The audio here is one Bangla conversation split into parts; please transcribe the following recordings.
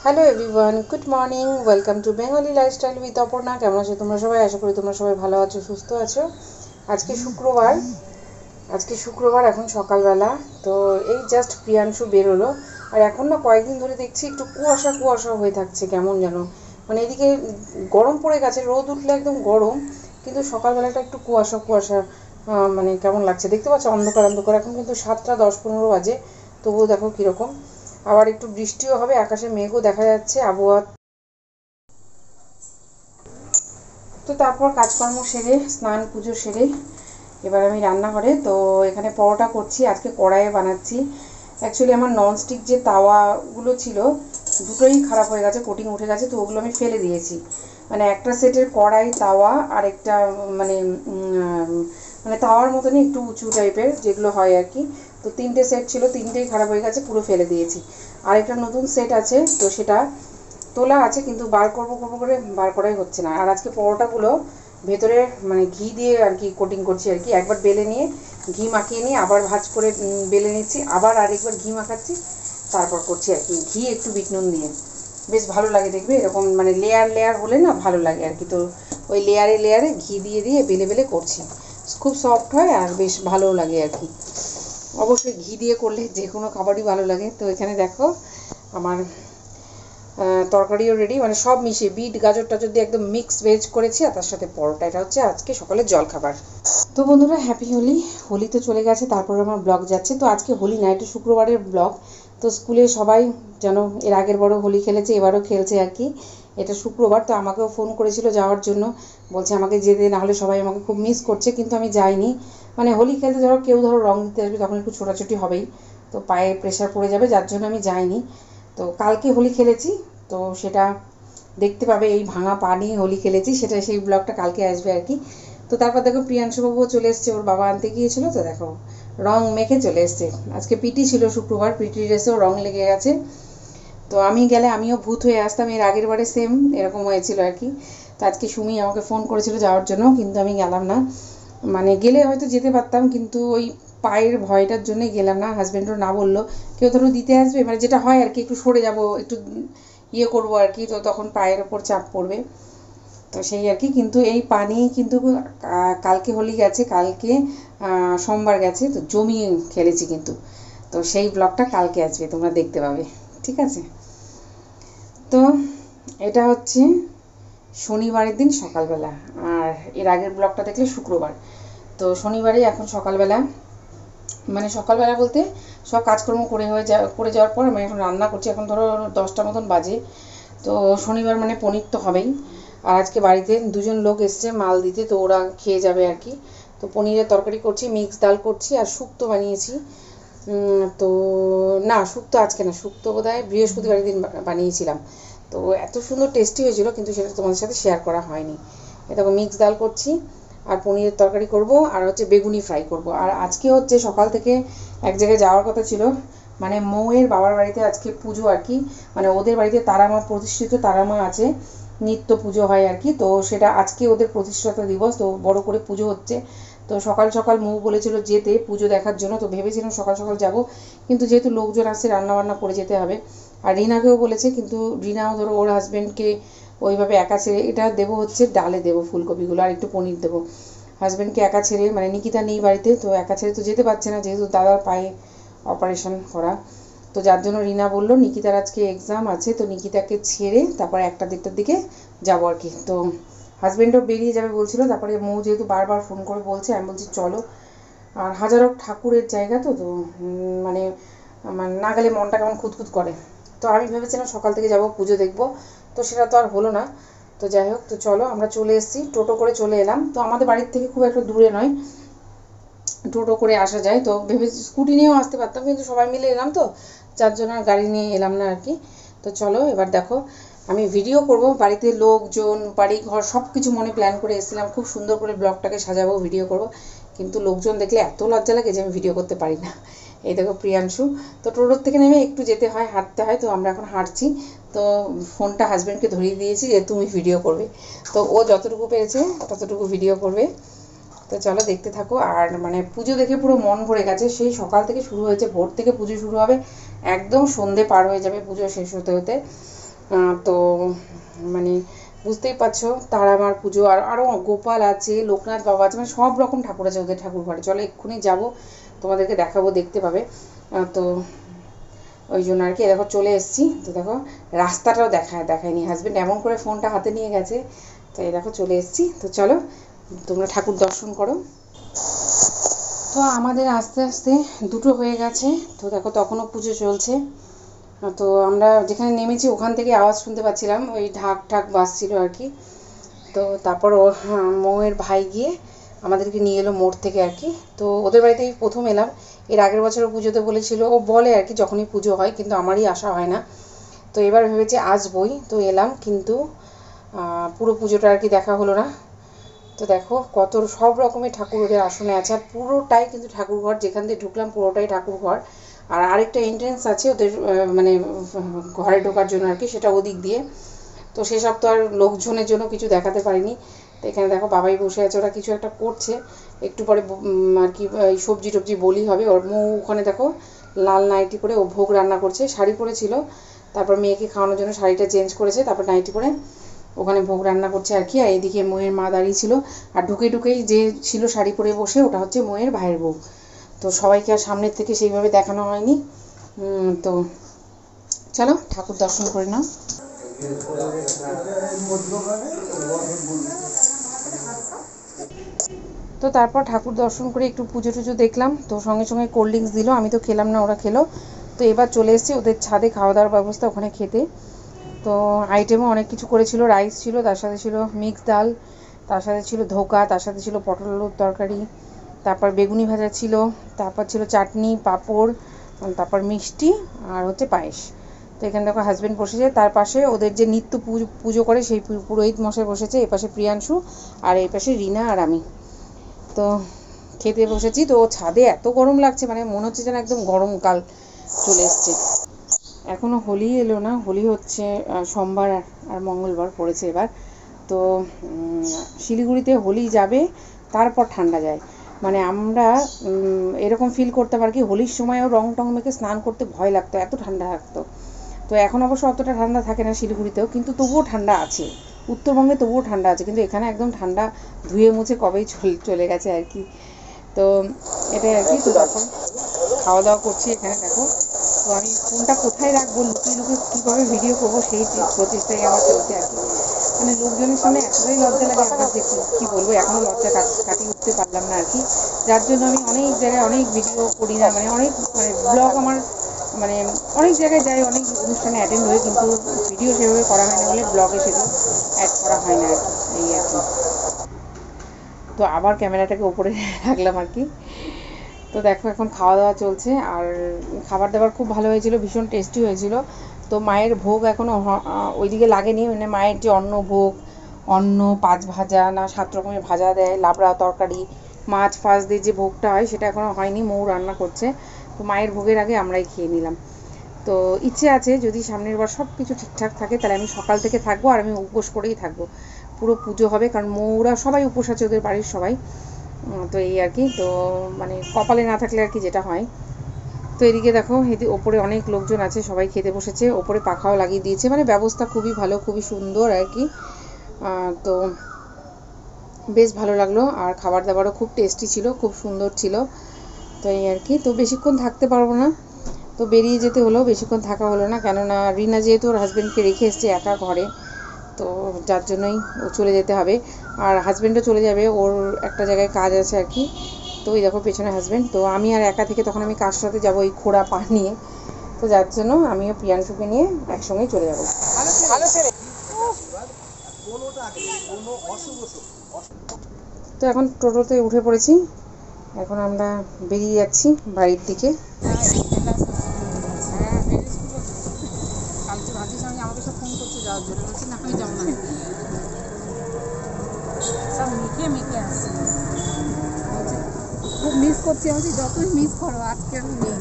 Hello everyone, good morning, welcome to Bengali lifestyle with Aparna. কেমন আছো তোমরা সবাই? আশা করি তোমরা সবাই ভালো আছো, সুস্থ আছো। আজকে শুক্রবার এখন সকালবেলা। তো এই জাস্ট প্রিয়াংশু বেরোলো। আর এখন না কয়েকদিন ধরে দেখছি একটু কুয়াশা কুয়াশা হয়ে থাকছে, কেমন যেন মানে এদিকে গরম পড়ে গেছে, রোদ উঠলে একদম গরম, কিন্তু সকালবেলাটা একটু কুয়াশা কুয়াশা মানে কেমন লাগছে দেখতে পাচ্ছ, অন্ধকার অন্ধকার। এখন কিন্তু 7টা 10-15 বাজে, তবুও দেখো কীরকম। আবার একটু বৃষ্টিও হবে, আকাশে মেঘও দেখা যাচ্ছে, আবহাওয়া। তো তারপর কাজকর্ম সেরে, স্নান পুজো সেরে এবার আমি রান্নাঘরে। তো এখানে পরোটা করছি, আজকে কড়াইয়ে বানাচ্ছি। অ্যাকচুয়ালি আমার ননস্টিক যে তাওয়াগুলো ছিল দুটোই খারাপ হয়ে গেছে, কোটিং উঠে গেছে, তো ওগুলো আমি ফেলে দিয়েছি। মানে একটা সেটের কড়াই তাওয়া আর একটা মানে মানে তাওয়ার মতনই একটু উঁচু টাইপের যেগুলো হয় আর কি। তো 3টে সেট ছিল, 3টেই খারাপ হয়ে গেছে, পুরো ফেলে দিয়েছি। আর একটা নতুন সেট আছে, তো সেটা তোলা আছে, কিন্তু বার করবো করবো করে বার করাই হচ্ছে না। আর আজকে পরোটাগুলো ভেতরে মানে ঘি দিয়ে আর কি কোটিং করছি আর কি। একবার বেলে নিয়ে ঘি মাখিয়ে নিয়ে আবার ভাঁজ করে বেলে নিচ্ছি, আবার আরেকবার ঘি মাখাচ্ছি, তারপর করছি আর কি। ঘি একটু বিট নুন দিয়ে বেশ ভালো লাগে দেখবে, এরকম মানে লেয়ার লেয়ার হলে না ভালো লাগে আর কি। তো ওই লেয়ারে লেয়ারে ঘি দিয়ে দিয়ে বেলে বেলে করছি, খুব সফট হয় আর বেশ ভালোও লাগে আর কি। অবশ্যই ঘি দিয়ে করলে যে কোনো খাবারই ভালো লাগে। তো এখানে দেখো আমার তরকারিও রেডি, মানে সব মিশিয়ে বিট গাজর টাজর দিয়ে একদম মিক্স ভেজ করেছি, আর তার সাথে পরোটা। এটা হচ্ছে আজকে সকালের জলখাবার। তো বন্ধুরা, হ্যাপি হোলি। হোলি তো চলে গেছে, তারপর আমার ব্লগ যাচ্ছে। তো আজকে হোলি না, এটা শুক্রবারের ব্লগ। তো স্কুলে সবাই যেন এর আগের বড় হোলি খেলেছে, এবারও খেলছে আর কি। এটা শুক্রবার, তো আমাকেও ফোন করেছিল যাওয়ার জন্য, বলছে আমাকে যেতে, না হলে সবাই আমাকে খুব মিস করছে, কিন্তু আমি যাইনি। মানে হোলি খেলতে ধরো কেউ ধরো রং দিতে আসবে, তখন একটু ছোটাছুটি হবেই, তো পায়ে প্রেশার পড়ে যাবে, যার জন্য আমি যাইনি। তো কালকে হোলি খেলেছি, তো সেটা দেখতে পাবে। এই ভাঙা পা নিয়ে হোলি খেলেছি, সেটা সেই ব্লগটা কালকে আসবে আর কি। তো তারপর দেখো প্রিয়াংশুবাবুও চলে এসছে, ওর বাবা আনতে গিয়েছিলো, তো দেখো রং মেখে চলে এসছে। আজকে পিটি ছিল শুক্রবার, পিটি ড্রেসেও রং লেগে গেছে। তো আমি গেলে আমিও ভূত হয়ে আসতাম, এর আগের বারে সেম এরকম হয়েছিল আর কি। তো আজকে সুমি আমাকে ফোন করেছিল যাওয়ার জন্য, কিন্তু আমি গেলাম না। মানে গেলে হয়তো যেতে পারতাম, কিন্তু ওই পায়ের ভয়টার জন্যই গেলাম না। হাজব্যান্ডও না বললো, কেউ ধরো দিতে আসবে, মানে যেটা হয় আর কি, একটু সরে যাব, একটু ইয়ে করবো আর কি, তো তখন পায়ের ওপর চাপ পড়বে, তো সেই আর কি। কিন্তু এই পানি কিন্তু কালকে হোলি গেছে, কালকে সোমবার গেছে, তো জমিয়ে খেলেছি কিন্তু। তো সেই ব্লগটা কালকে আসবে, তোমরা দেখতে পাবে, ঠিক আছে? তো এটা হচ্ছে শনিবারের দিন সকালবেলা, আর এর আগের ব্লগটা দেখলে শুক্রবার। তো শনিবারে এখন সকালবেলা, মানে সকালবেলা বলতে সব কাজকর্ম করে যাওয়ার পর আমি এখন রান্না করছি। এখন ধরো 10টা মতন বাজে। তো শনিবার মানে পনির তো হবেই। আর আজকে বাড়িতে দুজন লোক এসছে মাল দিতে, তো ওরা খেয়ে যাবে আর কি। তো পনিরের তরকারি করছি, মিক্স ডাল করছি, আর শুক্তো বানিয়েছি। তো না, শুক্তো আজকে না, শুক্তো বোধহয় বৃহস্পতিবারের দিন বানিয়েছিলাম। তো এত সুন্দর টেস্টি হয়েছিল, কিন্তু সেটা তোমাদের সাথে শেয়ার করা হয়নি। এটা মিক্স ডাল করছি, আর পনিরের তরকারি করব, আর হচ্ছে বেগুনি ফ্রাই করব। আর আজকে হচ্ছে সকাল থেকে এক জায়গায় যাওয়ার কথা ছিল, মানে মৌয়ের বাবার বাড়িতে আজকে পুজো আর কি। মানে ওদের বাড়িতে তারামা, প্রতিষ্ঠিত তারামা আছে, নিত্য পুজো হয় আর কি। তো সেটা আজকে ওদের প্রতিষ্ঠাতা দিবস, তো বড় করে পুজো হচ্ছে। তো সকাল সকাল মৌ বলেছিল যেতে পুজো দেখার জন্য, তো ভেবেছিলাম সকাল সকাল যাব, কিন্তু যেহেতু লোকজন আসছে রান্নাবান্না করে যেতে হবে। আর রিনাকেও বলেছে, কিন্তু রিনাও ধরো ওর হাজব্যান্ডকে ওইভাবে একা ছেড়ে, এটা দেবো হচ্ছে ডালে দেবো ফুলকপিগুলো, আর একটু পনির দেবো। হাজব্যান্ডকে একা ছেড়ে, মানে নিকিতা নেই বাড়িতে, তো একা ছেড়ে তো যেতে পারছে না, যেহেতু দাদার পায়ে অপারেশন করা। তো যার জন্য রিনা বললো নিকিতার আজকে এক্সাম আছে, তো নিকিতাকে ছেড়ে তারপর 1টা 1:30টার দিকে যাবো আর কি। তো হাজব্যান্ডও বেরিয়ে যাবে বলছিল, তারপরে মৌ যেহেতু বারবার ফোন করে বলছে, আমি বলছি চলো। আর হাজারো ঠাকুরের জায়গা, তো তো মানে না গেলে মনটা কেমন খুঁতখুত করে। তো আমি ভেবেছিলাম সকাল থেকে যাব পুজো দেখব, তো সেটা তো আর হলো না। তো যাই হোক, তো চলো আমরা চলে এসেছি, টোটো করে চলে এলাম। তো আমাদের বাড়ির থেকে খুব একটা দূরে নয়, টোটো করে আসা যায়। তো ভেবেছি স্কুটি নিয়েও আসতে পারতাম, কিন্তু সবাই মিলে এলাম, তো যার জন্য আর গাড়ি নিয়ে এলাম না আর কি। তো চলো এবার দেখো, আমি ভিডিও করব, বাড়িতে লোকজন, বাড়ি ঘর সব কিছু মনে প্ল্যান করে এসেছিলাম, খুব সুন্দর করে ব্লগটাকে সাজাবো, ভিডিও করব। কিন্তু লোকজন দেখলে এত লজ্জা লাগে যে আমি ভিডিও করতে পারি না। এই দেখো প্রিয়াংশু, তো টোটোর থেকে নেমে একটু যেতে হয়, হাঁটতে হয়, তো আমরা এখন হাঁটছি। তো ফোনটা হাজব্যান্ডকে ধরিয়ে দিয়েছি যে তুমি ভিডিও করবে, তো ও যতটুকু পেরেছে ততটুকু ভিডিও করবে। তো চলো দেখতে থাকো। আর মানে পুজো দেখে পুরো মন ভরে গেছে, সেই সকাল থেকে শুরু হয়েছে, ভোর থেকে পুজো শুরু হবে, একদম সন্ধে পার হয়ে যাবে পুজো শেষ হতে হতে। তো মানে বুঝতেই পারছো, তারা আমার পুজো, আর আরও গোপাল আছে, লোকনাথ বাবা আছে, মানে সব রকম ঠাকুর আছে ওদের ঠাকুর ঘরে। চলো এক্ষুনি যাব, তোমাদেরকে দেখাবো, দেখতে পাবে। তো ওই জন্য আর কি দেখো চলে এসেছি। তো দেখো রাস্তাটাও দেখায়নি, হাজব্যান্ড এমন করে ফোনটা হাতে নিয়ে গেছে। তো এই দেখো চলে এসেছি। তো চলো তোমরা ঠাকুর দর্শন করো। তো আমাদের আস্তে আস্তে 2টো হয়ে গেছে। তো দেখো তখনও পুজো চলছে। তো আমরা যেখানে নেমেছি ওখান থেকে আওয়াজ শুনতে পাচ্ছিলাম, ওই ঢাক ঢাক বাজছিল আর কি। তো তারপর মৌয়ের ভাই গিয়ে আমাদেরকে নিয়ে এলো মোড় থেকে আর কি। তো ওদের বাড়িতেই প্রথম এলাম। এর আগের বছরও পুজোতে বলেছিল, ও বলে আর কি যখনই পুজো হয়, কিন্তু আমারই আসা হয় না। তো এবার ভেবেছি আসবই, তো এলাম, কিন্তু পুরো পুজোটা আর কি দেখা হলো না। তো দেখো কত সব রকমের ঠাকুর ওদের আসনে আছে, আর পুরোটাই কিন্তু ঠাকুর ঘর, যেখান দিয়ে ঢুকলাম পুরোটাই ঠাকুর ঘর। আর আরেকটা এন্ট্রেন্স আছে ওদের মানে ঘরে ঢোকার জন্য আর কি, সেটা ওদিক দিয়ে। তো সেসব তো আর লোকজনের জন্য কিছু দেখাতে পারিনি। তো এখানে দেখো বাবাই বসে আছে, ওরা কিছু একটা করছে। একটু পরে আর কি এই সবজি টবজি বলি হবে। ওর মৌ ওখানে দেখো লাল নাইটি পরে ও ভোগ রান্না করছে, শাড়ি পরেছিল, তারপর মেয়েকে খাওয়ানোর জন্য শাড়িটা চেঞ্জ করেছে, তারপর নাইটি পরে ওখানে ভোগ রান্না করছে আর কি। আর এইদিকে মৌয়ের মা দাঁড়িয়ে ছিল, আর ঢুকেই যে ছিল শাড়ি পরে বসে, ওটা হচ্ছে মৌয়ের ভাইয়ের বউ। তো সবাইকে আর সামনের থেকে সেইভাবে দেখানো হয়নি। তো চলো ঠাকুর দর্শন করে নাও। তো তারপর ঠাকুর দর্শন করে একটু পুজো টুজো দেখলাম। তো সঙ্গে সঙ্গে কোল্ড ড্রিঙ্কস দিল, আমি তো খেলাম না, ওরা খেলো। তো এবার চলে এসেছি ওদের ছাদে, খাওয়া দাওয়ার ব্যবস্থা ওখানে খেতে। তো আইটেমও অনেক কিছু করেছিল, রাইস ছিল, তার সাথে ছিল মিক্স ডাল, তার সাথে ছিল ধোকা, তার সাথে ছিল পটল আলুর তরকারি, তারপর বেগুনি ভাজা ছিল, তারপর ছিল চাটনি, পাঁপড়, তারপর মিষ্টি, আর হচ্ছে পায়েস। তো এখানে দেখো হাজব্যান্ড বসেছে, তার পাশে ওদের যে নিত্য পুজো করে সেই পুরোহিত মশাই বসেছে, এ পাশে প্রিয়াংশু, আর এই পাশে রিনা আর আমি। তো খেতে বসেছি। তো ছাদে এত গরম লাগছে, মানে মনে হচ্ছে যেন একদম গরমকাল চলে এসছে। এখনও হোলি এলো না, হোলি হচ্ছে সোমবার আর মঙ্গলবার পড়েছে এবার। তো শিলিগুড়িতে হোলি যাবে, তারপর ঠান্ডা যায়। মানে আমরা এরকম ফিল করতে পারি কি, হোলির সময়ও রং টং মেখে স্নান করতে ভয় লাগতো, এত ঠান্ডা থাকতো। তো এখন অবশ্য অতটা ঠান্ডা থাকে না শিলিগুড়িতেও, কিন্তু তবুও ঠান্ডা আছে। উত্তরবঙ্গে তবুও ঠান্ডা আছে, কিন্তু এখানে একদম ঠান্ডা ধুয়ে মুছে কবেই চলে গেছে আর কি। তো এটাই আর কি। তো তারপর খাওয়া দাওয়া করছি এখানে দেখো। তো আমি ফোনটা কোথায় রাখবো, লুকিয়ে কীভাবে ভিডিও করবো সেই প্রচেষ্টাই আমার চলছে আর কি। মানে লোকজনের সামনে এতটাই লজ্জা লাগে আমার, যে কী বলবো, এখনও লজ্জা কাটিয়ে উঠতে পারলাম না আর কি। যার জন্য আমি অনেক জায়গায় অনেক ভিডিও করি না, মানে অনেক ব্লগ আমার মানে অনেক জায়গায় যাই, অনেক অনুষ্ঠানে অ্যাটেন্ড হই, কিন্তু ভিডিও সেভাবে করা হয় না বলে ব্লগে সেগুলো অ্যাড করা হয় না আর কি, এই আর কি। তো আবার ক্যামেরাটাকে ওপরে রাখলাম আর কি। তো দেখো এখন খাওয়া দাওয়া চলছে, আর খাবার দাবার খুব ভালো হয়েছিল, ভীষণ টেস্টি হয়েছিল। তো মায়ের ভোগ এখনও ওইদিকে লাগেনি, মানে মায়ের যে অন্ন ভোগ, অন্ন 5 ভাজা না 7 রকমের ভাজা দেয়, লাবড়া তরকারি, মাছ ফাছ দিয়ে যে ভোগটা হয় সেটা এখনও হয়নি, মৌ রান্না করছে। তো মায়ের ভোগের আগে আমরাই খেয়ে নিলাম। তো ইচ্ছে আছে যদি সামনের বার সব কিছু ঠিকঠাক থাকে, তাহলে আমি সকাল থেকে থাকবো, আর আমি উপোস করেই থাকবো, পুরো পুজো হবে, কারণ মৌরা সবাই উপোস আছে, ওদের বাড়ির সবাই। তো এই আর কি। তো মানে কপালে না থাকলে আর কি যেটা হয়। তো এদিকে দেখো ওপরে অনেক লোকজন আছে, সবাই খেতে বসেছে, ওপরে পাখাও লাগিয়ে দিয়েছে, মানে ব্যবস্থা খুবই ভালো, খুবই সুন্দর আর কি। তো বেশ ভালো লাগলো, আর খাবার দাবারও খুব টেস্টি ছিল, খুব সুন্দর ছিল। তো এই আর কি। তো বেশিক্ষণ থাকতে পারবো না, তো বেরিয়ে যেতে হলো, বেশিক্ষণ থাকা হলো না, কেননা রিনা যেহেতু ওর হাজব্যান্ডকে রেখে এসছে একা ঘরে, তো যার জন্যই ও চলে যেতে হবে। আর হাজব্যান্ডও চলে যাবে, ওর একটা জায়গায় কাজ আছে আর কি। তো ওই দেখো পেছনে হাজব্যান্ড। তো আমি আর একা থেকে তখন আমি কার সাথে যাবো, ওই খোড়া পা নিয়ে। তো যার জন্য আমিও প্রিয়াংশুকে নিয়ে একসঙ্গেই চলে যাবো। তো এখন টোটোতে উঠে পড়েছি, এখন আমরা বেরিয়ে যাচ্ছি বাড়ির দিকে। কালকে ভাজির সঙ্গে আমাকে সব ফোন করছে যাওয়ার জন্য, বলছি না আমি যাবো না, সব মিখে আসছে, খুব মিস করছি। আমি যতই মিস করো আজকে আমি নেই,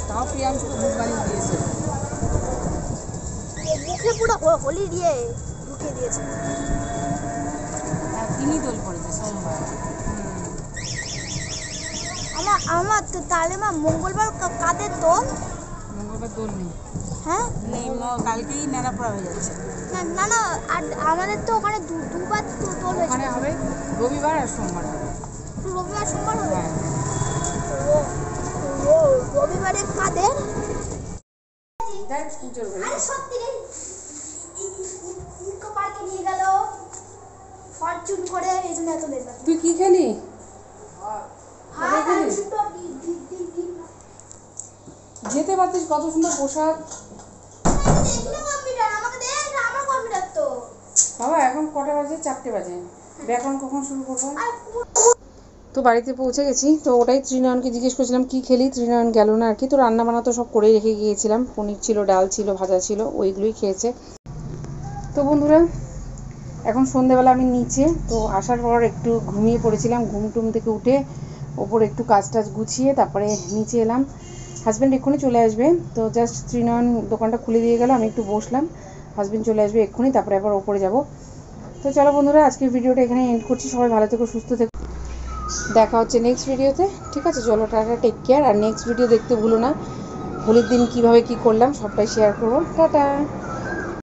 তাও প্রিয়াংশুকে মুখ বানিয়ে দিয়েছে, মুখে পুরো হোলি দিয়ে ঢুকিয়ে দিয়েছে। তিনি দোল পড়েছে সোমবার। আমার তো তাহলে মা মঙ্গলবার কাদের দোল? মঙ্গলবার দোল নেই। হ্যাঁ নেই, কালকেই নেড়াপড়া হয়ে যাচ্ছে। না না না, আর আমাদের তো ওখানে দুবার দোল হয়েছে। ওখানে হবে রবিবার আর সোমবার হবে। রবিবার সোমবার হবে। হ্যাঁ রবিবারে কাদের? দেখ পুজোর ঘরে। আরে সত্যি রে, ইকো পার্কে নিয়ে গেল ফরচুন করে, এই জন্য এত লেট। তুই কি খেলি? হ্যাঁ খেলি? যেতে পারতিস, কত সুন্দর পোশাক। দেখলে কম্পিউটার আমাকে দে, এটা আমার কম্পিউটার তো। বাবা এখন কটা বাজে? 4টে বাজে। ব্যাকরণ কখন শুরু করবো? আর তো বাড়িতে পৌঁছে গেছি, তো ওটাই ত্রিনয়নকে জিজ্ঞেস করছিলাম কি খেলি। ত্রিনয়ন গেল না আর কি। তো রান্না বান্না তো সব করে রেখে গিয়েছিলাম, পনির ছিল, ডাল ছিল, ভাজা ছিল, ওইগুলোই খেয়েছে। তো বন্ধুরা এখন সন্ধেবেলা আমি নিচে, তো আসার পর একটু ঘুমিয়ে পড়েছিলাম। ঘুম টুম থেকে উঠে ওপরে একটু কাজ টাজ গুছিয়ে তারপরে নিচে এলাম। হাজব্যান্ড এক্ষুনি চলে আসবে, তো জাস্ট ত্রিনয়ন দোকানটা খুলে দিয়ে গেল, আমি একটু বসলাম। হাজব্যান্ড চলে আসবে এক্ষুনি, তারপরে আবার ওপরে যাব। তো চলো বন্ধুরা আজকের ভিডিওটা এখানে এন্ড করছি। সবাই ভালো থেকো, সুস্থ থেকো, দেখা হচ্ছে নেক্সট ভিডিওতে। ঠিক আছে, চলো টাটা, টেক কেয়ার। আর নেক্সট ভিডিও দেখতে ভুলো না, হোলির দিন কীভাবে কী করলাম সবটাই শেয়ার করবো। টাটা।